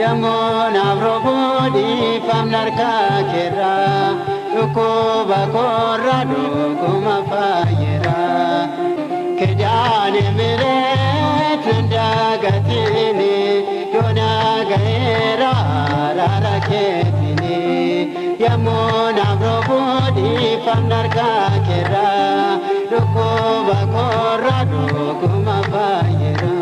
Yamoon afroobodii famnarkaa keera dhukkuba korra dhuguma fayyera kejaane mireet ndagaatini yoona gaheera araara keetini Yamoon afroobodii famnarkaa keera dhukkuba korra dhuguma fayyera.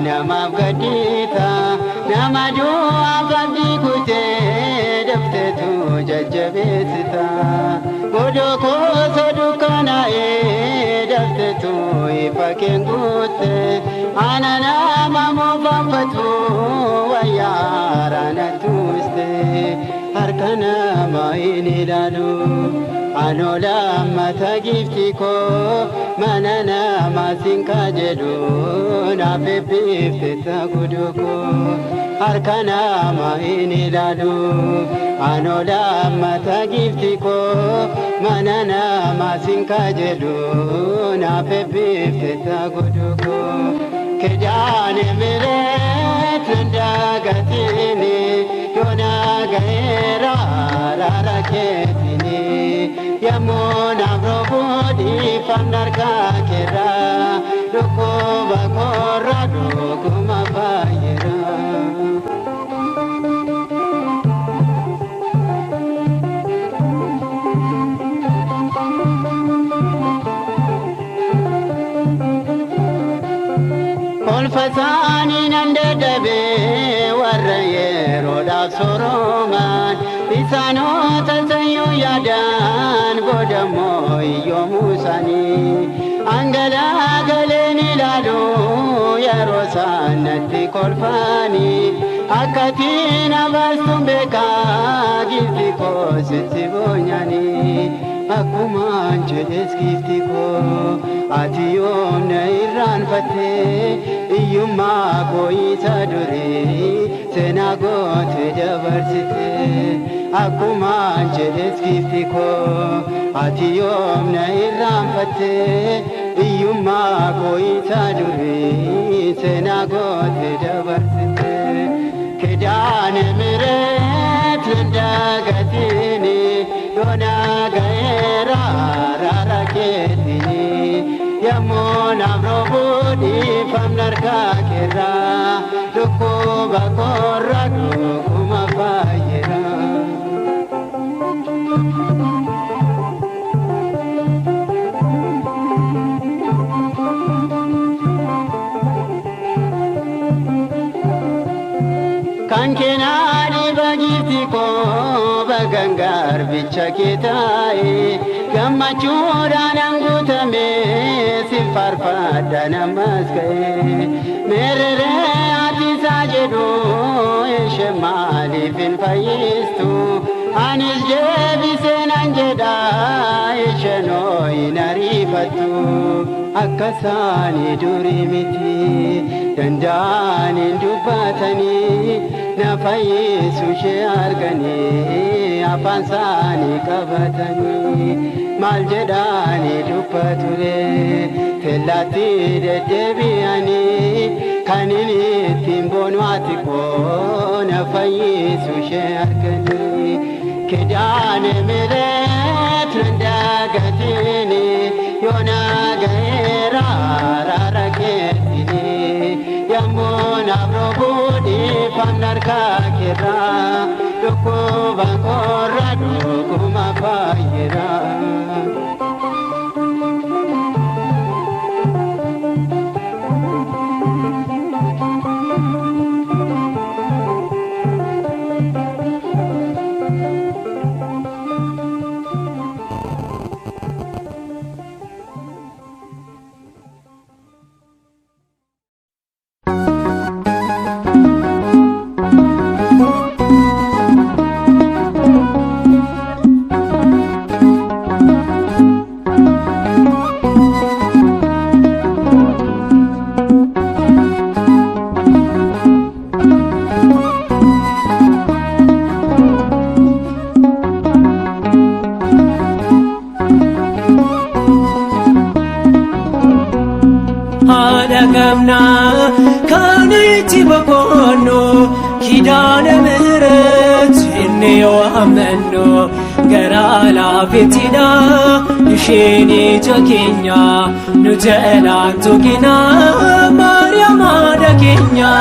Namaaf gadhiita nama du'a qabdi kutee dafteetu jajjabeessita godoo koosoo dukkanaa'ee dafteetu ifa keenguutte ana nama moofaffatu wayyaa haaraanatti uwwiste harka nama hin ilaalu anoo lammata gifti koo mana nama sinka jedhu naaf eebbifte ta'uu koo harka nama hin ilaalu anoo lammata gifti koo mana nama sinka jedhu naaf eebbifte ta'uu koo kejaane mireet ndagaatini yoona gaheera araara keetini Yamoon afroobodii famnarkaa keera dhukkuba korra dhuguma fayyera. Kolfasaanii nan dadhabee warra yeroodhaaf sorooman isaanota sayyoo yaadaan godhamoo iyyoomuu isaanii angalaagaleen ilaalu yeroo isaan natti kolfanii akkatiin abaarsuun beekaa gifti koo sitti boonyanii akkumaan jedhes gifti koo ati yoomna irraanfattee iyyummaa koo isa durii seenaa goote dabarsite akkumaan jedhes gifti koo ati yoomna irraanfattee iyyummaa koo isa durii seenaa goote dabarsite kejaane mireet ndagaatini yoona gaheera araara keetini Yamoon afroobodii famnarkaa keera dhukkuba korra dhuguma fayyera. Kan keenaani bagifti koo bagangaar bicha kee taa'e gammachuudhaan hanguutame si farfadha namas ka'e meereree ati isaa jedhu ishee maaliif hin fayyistu anis deebisee nan jedha isheenoo hin ariifattu akka isaanii durii miti danda'an hin dubbatanii na fayyisu ishee arganii afaan isaanii qabatanii maal jedhanii dubbature tellaatti deddeebi'anii kan inni ittiin boonu ati koo na fayyisu ishee arganii kejaane mireet ndagaatini yoona gaheera araara keetini Yamoon afroobodii famnarkaa keera dhukkuba korra dhuguma fayyera. kanitti boqonnu kidaana ምህረት inni yoo amannu gara laafettidha isheen ija keenya nu jalaan tuqina Maariyaam haadha keenya.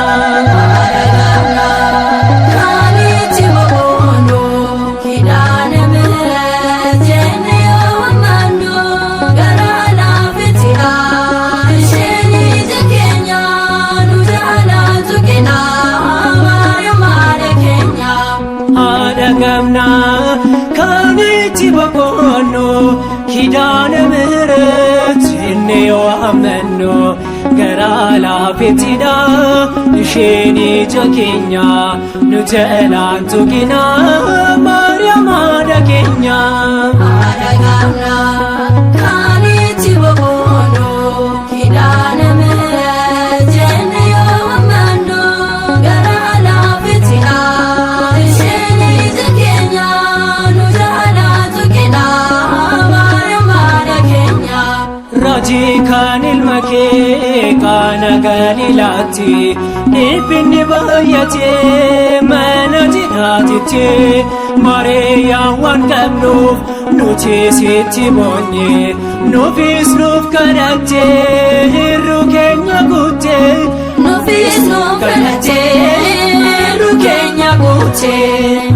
gamna kanitti boqonnu kidaana ምህረት inni yoo amannu gara laafettidha isheen ija keenya nu jalaan tuqina Maariyaam haadha keenya. Kan ilma kee kana Galiilaatti dhiphinni baay'atee mana jiraatitti Maariyaam waan qabnuuf nuti sitti boonye nuufis nuuf kadhattee hirruu keenya guuttee nuufis nuuf kadhattee hirruu keenya guuttee.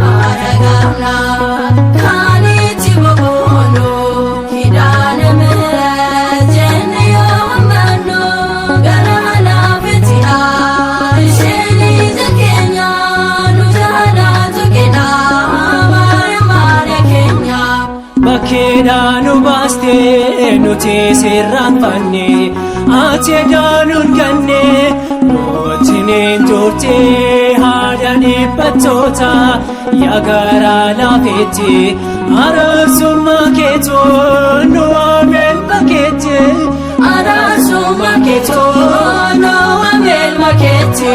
Bakkeedhaan baastee nuti sirraan fanne ati daanuun ganne wajjiniin turtee haadha dhiphattoota yaa gara laafetti araarsummaa keetiin nu waamee keetti araarsummaa keetiin nu waamee keetti.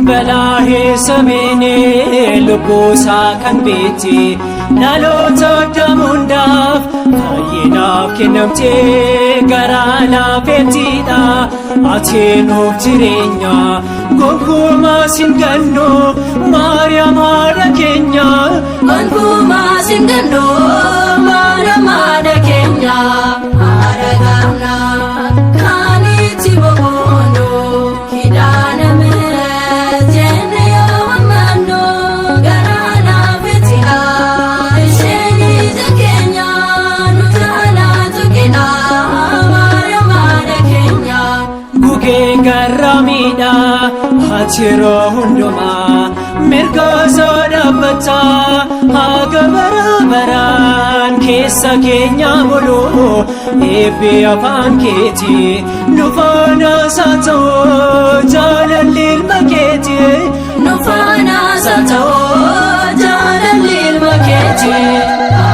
Balaahi sameene lubbuusaa kan beekte dhaloota hundaaf fayyinaaf kennamtee gara laafettidha ati nuuf jireenya gonkumaa sin gannu Maariyaam haadha keenya gonkumaa sin gannu Maariyaam haadha keenya. Garraamiidha achiroo hundumaa mirga soodhabbata haga baraan keessa keenya bulu eebbi afaan keeti nu faana haa ta'u jaalalli ilma keeti nu faana haa ta'u jaalalli ilma keeti.